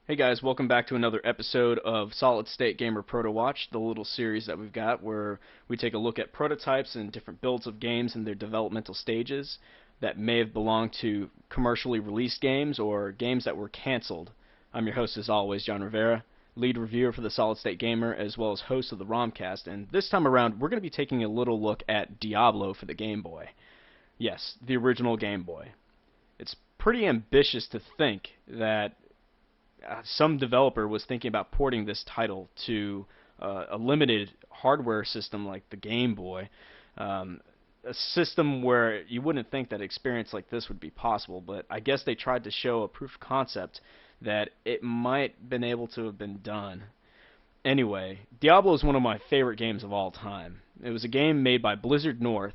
Hey guys, welcome back to another episode of Solid State Gamer Proto Watch, the little series that we've got where we take a look at prototypes and different builds of games and their developmental stages that may have belonged to commercially released games or games that were canceled. I'm your host as always, John Rivera, lead reviewer for the Solid State Gamer as well as host of the ROMcast, and this time around we're going to be taking a little look at Diablo for the Game Boy. Yes, the original Game Boy. It's pretty ambitious to think that some developer was thinking about porting this title to a limited hardware system like the Game Boy, a system where you wouldn't think that experience like this would be possible, but I guess they tried to show a proof of concept that it might been able to have been done. Anyway, Diablo is one of my favorite games of all time. It was a game made by Blizzard North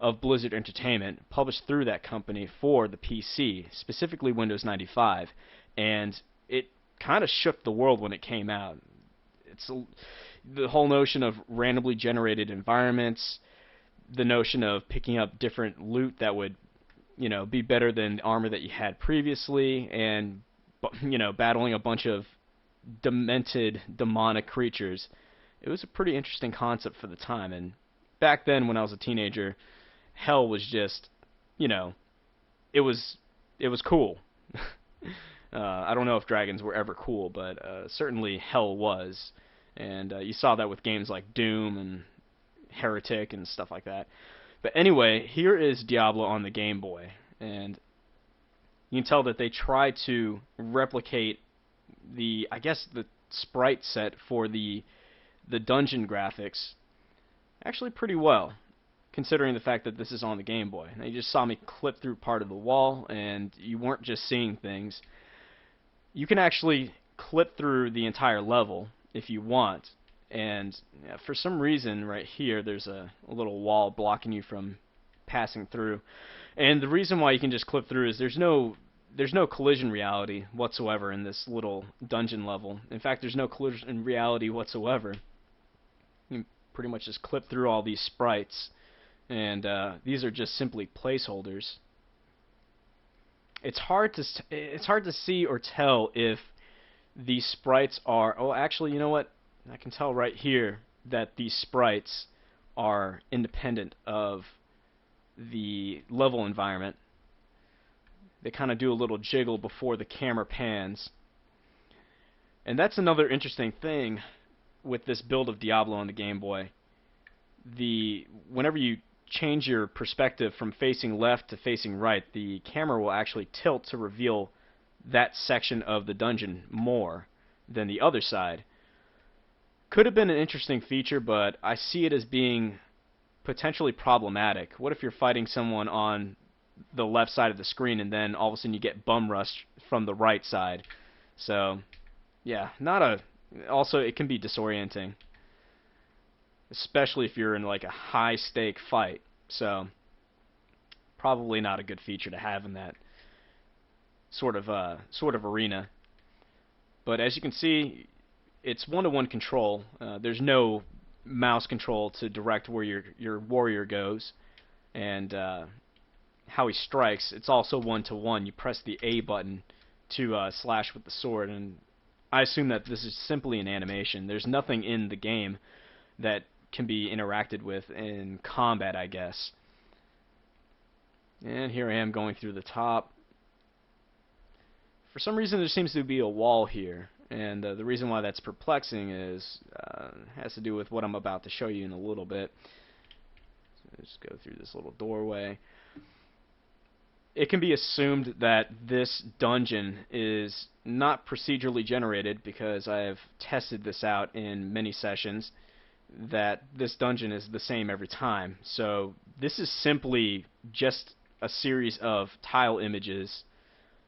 of Blizzard Entertainment, published through that company for the PC, specifically Windows 95, and it kind of shook the world when it came out. The whole notion of randomly generated environments, the notion of picking up different loot that would, be better than armor that you had previously, and battling a bunch of demented demonic creatures. It was a pretty interesting concept for the time, and back then when I was a teenager, hell was just, it was cool. I don't know if dragons were ever cool, but certainly hell was. And you saw that with games like Doom and Heretic and stuff like that. But anyway, here is Diablo on the Game Boy. And you can tell that they tried to replicate the sprite set for the dungeon graphics actually pretty well, considering the fact that this is on the Game Boy. Now, you just saw me clip through part of the wall, and you weren't just seeing things. You can actually clip through the entire level if you want, and for some reason right here there's a little wall blocking you from passing through, and the reason why you can just clip through is there's no collision reality whatsoever in this little dungeon level. In fact, there's no collision reality whatsoever. You can pretty much just clip through all these sprites, and these are just simply placeholders. It's hard to see or tell if these sprites are... Oh, actually, you know what? I can tell right here that these sprites are independent of the level environment. They kind of do a little jiggle before the camera pans. And that's another interesting thing with this build of Diablo on the Game Boy. Whenever you change your perspective from facing left to facing right, the camera will actually tilt to reveal that section of the dungeon more than the other side. Could have been an interesting feature, but I see it as being potentially problematic. What if you're fighting someone on the left side of the screen and then all of a sudden you get bum rushed from the right side? So, yeah, also it can be disorienting, especially if you're in like a high stake fight. So probably not a good feature to have in that sort of arena. But as you can see, it's one-to-one control. There's no mouse control to direct where your warrior goes and how he strikes. It's also one-to-one. You press the A button to slash with the sword, and I assume that this is simply an animation. There's nothing in the game that can be interacted with in combat, I guess. And here I am going through the top. For some reason there seems to be a wall here, and the reason why that's perplexing has to do with what I'm about to show you in a little bit. So let's go through this little doorway. It can be assumed that this dungeon is not procedurally generated, because I have tested this out in many sessions, that this dungeon is the same every time. So this is simply just a series of tile images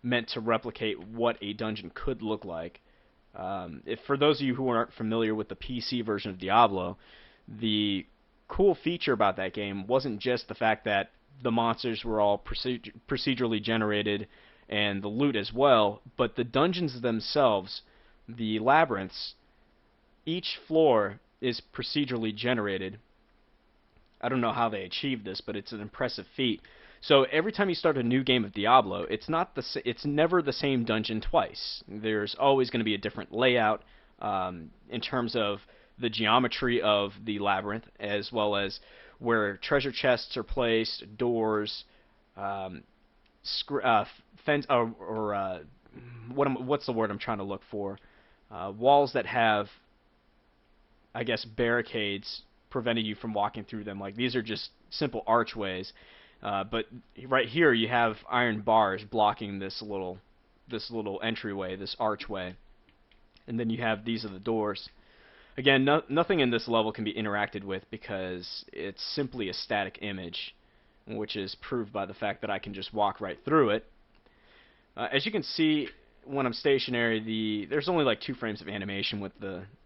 meant to replicate what a dungeon could look like. For those of you who aren't familiar with the PC version of Diablo, the cool feature about that game wasn't just the fact that the monsters were all procedurally generated and the loot as well, but the dungeons themselves, the labyrinths, each floor is procedurally generated. I don't know how they achieved this, but it's an impressive feat. So every time you start a new game of Diablo, it's never the same dungeon twice. There's always going to be a different layout in terms of the geometry of the labyrinth, as well as where treasure chests are placed, doors, um, fence, what's the word I'm trying to look for? Walls that have, I guess, barricades preventing you from walking through them. Like, these are just simple archways, but right here you have iron bars blocking this little entryway, this archway, and then you have these are the doors. Again, nothing in this level can be interacted with because it's simply a static image, which is proved by the fact that I can just walk right through it. As you can see, when I'm stationary, there's only like 2 frames of animation with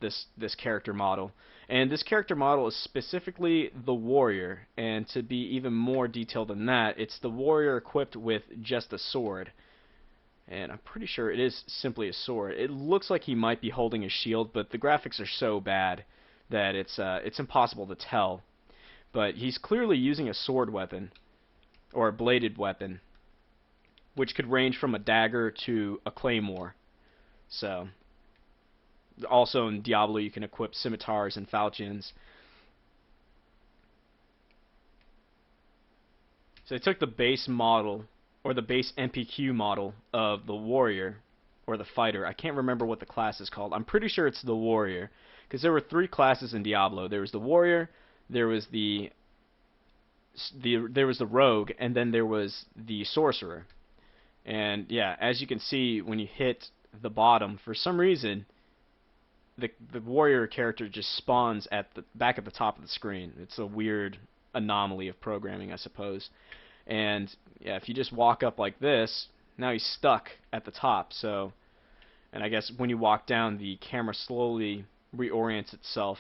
this character model, and this character model is specifically the warrior. And to be even more detailed than that, it's the warrior equipped with just a sword, and I'm pretty sure it is simply a sword. It looks like he might be holding a shield, but the graphics are so bad that it's impossible to tell. But he's clearly using a sword weapon, or a bladed weapon, which could range from a dagger to a claymore. So, also in Diablo you can equip scimitars and falchions. So they took the base model, or the base MPQ model of the warrior, or the fighter. I can't remember what the class is called. I'm pretty sure it's the warrior, because there were 3 classes in Diablo. There was the warrior, there was the rogue, and then there was the sorcerer. And yeah, as you can see, when you hit the bottom, for some reason, the warrior character just spawns at the back at the top of the screen. It's a weird anomaly of programming, I suppose. And yeah, if you just walk up like this, now he's stuck at the top. So, and I guess when you walk down, the camera slowly reorients itself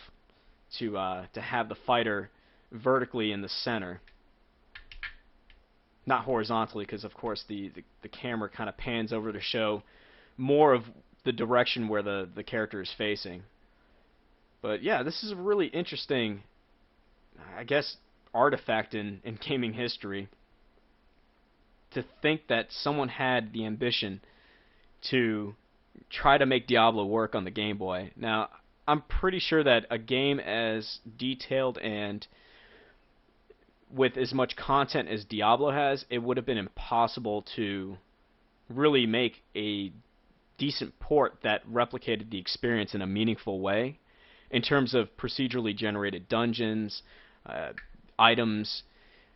to have the fighter vertically in the center, not horizontally, because of course the camera kind of pans over to show more of the direction where the character is facing. But yeah, this is a really interesting, I guess, artifact in gaming history. To think that someone had the ambition to try to make Diablo work on the Game Boy. Now, I'm pretty sure that a game as detailed and with as much content as Diablo has, it would have been impossible to really make a decent port that replicated the experience in a meaningful way, in terms of procedurally generated dungeons, items,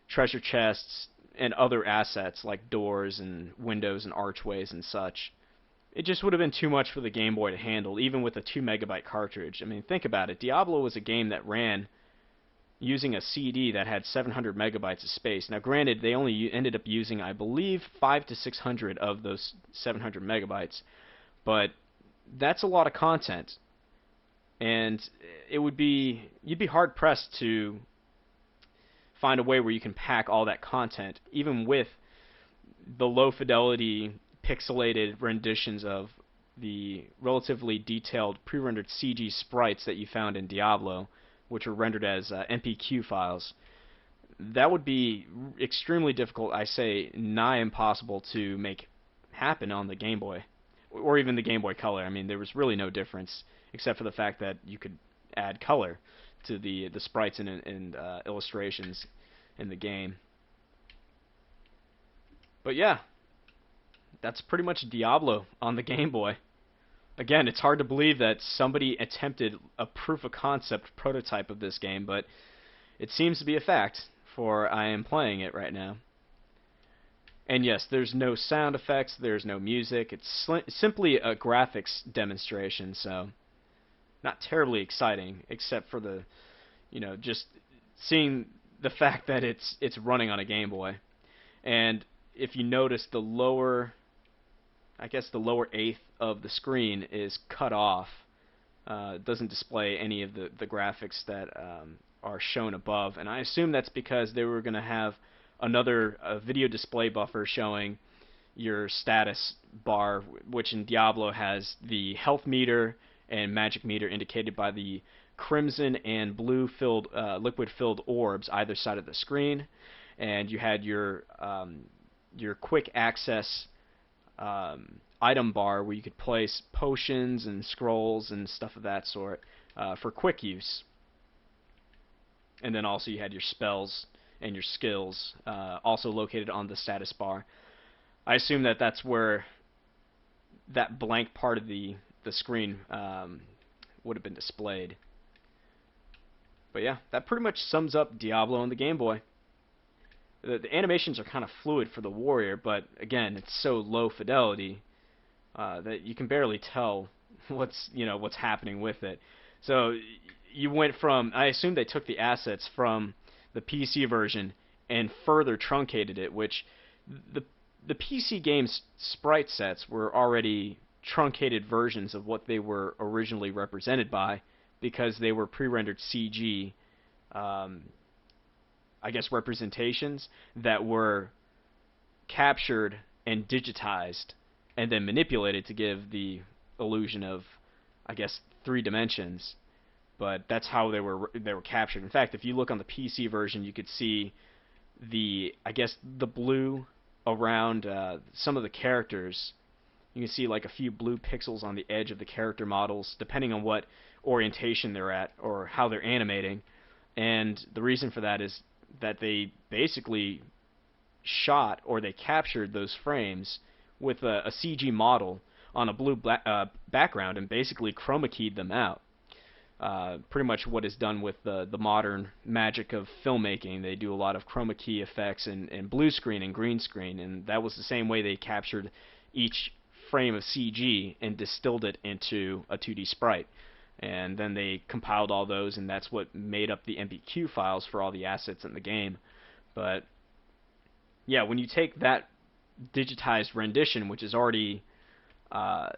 treasure chests, and other assets like doors and windows and archways and such. It just would have been too much for the Game Boy to handle, even with a 2 megabyte cartridge. I mean, think about it. Diablo was a game that ran using a CD that had 700 megabytes of space. Now, granted, they only ended up using, I believe, 500 to 600 of those 700 megabytes, but that's a lot of content, and you'd be hard pressed to find a way where you can pack all that content, even with the low fidelity pixelated renditions of the relatively detailed pre-rendered CG sprites that you found in Diablo, which were rendered as MPQ files. That would be extremely difficult, I say nigh impossible, to make happen on the Game Boy, or even the Game Boy Color. I mean, there was really no difference, except for the fact that you could add color to the sprites and illustrations in the game. But yeah, that's pretty much Diablo on the Game Boy. Again, it's hard to believe that somebody attempted a proof of concept prototype of this game, but it seems to be a fact, for I am playing it right now. And yes, there's no sound effects, there's no music, it's simply a graphics demonstration, so not terribly exciting, except for the, just seeing the fact that it's running on a Game Boy. And if you notice, the lower eighth of the screen is cut off. It doesn't display any of the graphics that are shown above, and I assume that's because they were going to have another video display buffer showing your status bar, which in Diablo has the health meter and magic meter indicated by the crimson and blue liquid filled orbs either side of the screen, and you had your quick access item bar where you could place potions and scrolls and stuff of that sort for quick use. And then also you had your spells and your skills also located on the status bar. I assume that that's where that blank part of the screen would have been displayed. But yeah, that pretty much sums up Diablo on the Game Boy. The animations are kind of fluid for the warrior, but again, it's so low fidelity that you can barely tell what's happening with it. So you went from, I assume they took the assets from the PC version and further truncated it, which the PC game's sprite sets were already truncated versions of what they were originally represented by, because they were pre-rendered CG, I guess, representations that were captured and digitized and then manipulated to give the illusion of, I guess, 3 dimensions. But that's how they were captured. In fact, if you look on the PC version, you could see the blue around some of the characters. You can see like a few blue pixels on the edge of the character models, depending on what orientation they're at or how they're animating. And the reason for that is that they basically shot, or they captured, those frames with a CG model on a blue background and basically chroma keyed them out. Pretty much what is done with the modern magic of filmmaking. They do a lot of chroma key effects and blue screen and green screen, and that was the same way they captured each frame of CG and distilled it into a 2D sprite. And then they compiled all those, and that's what made up the MPQ files for all the assets in the game. But yeah, when you take that digitized rendition, which is already a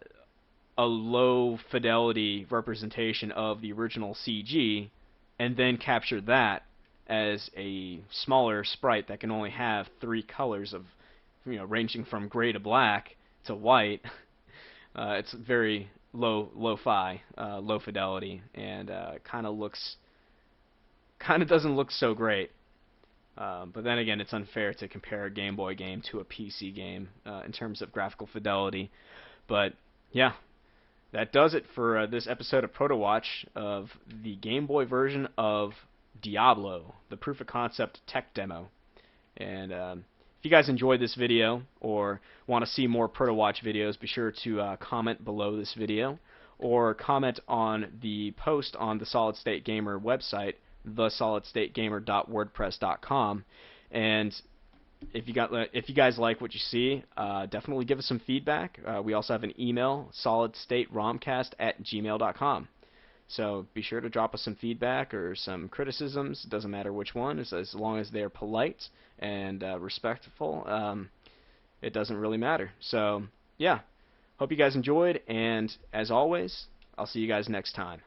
low fidelity representation of the original CG, and then capture that as a smaller sprite that can only have 3 colors of, ranging from gray to black to white, it's very lo-fi, low fidelity, and kind of doesn't look so great. But then again, it's unfair to compare a Game Boy game to a PC game in terms of graphical fidelity. But yeah, that does it for this episode of Proto Watch of the Game Boy version of Diablo, the proof of concept tech demo. And if you guys enjoyed this video or want to see more Proto Watch videos, be sure to comment below this video, or comment on the post on the Solid State Gamer website, thesolidstategamer.wordpress.com. And if you guys like what you see, definitely give us some feedback. We also have an email, solidstateromcast@gmail.com. So be sure to drop us some feedback or some criticisms. It doesn't matter which one, as long as they're polite and respectful. It doesn't really matter. So yeah, hope you guys enjoyed, and as always, I'll see you guys next time.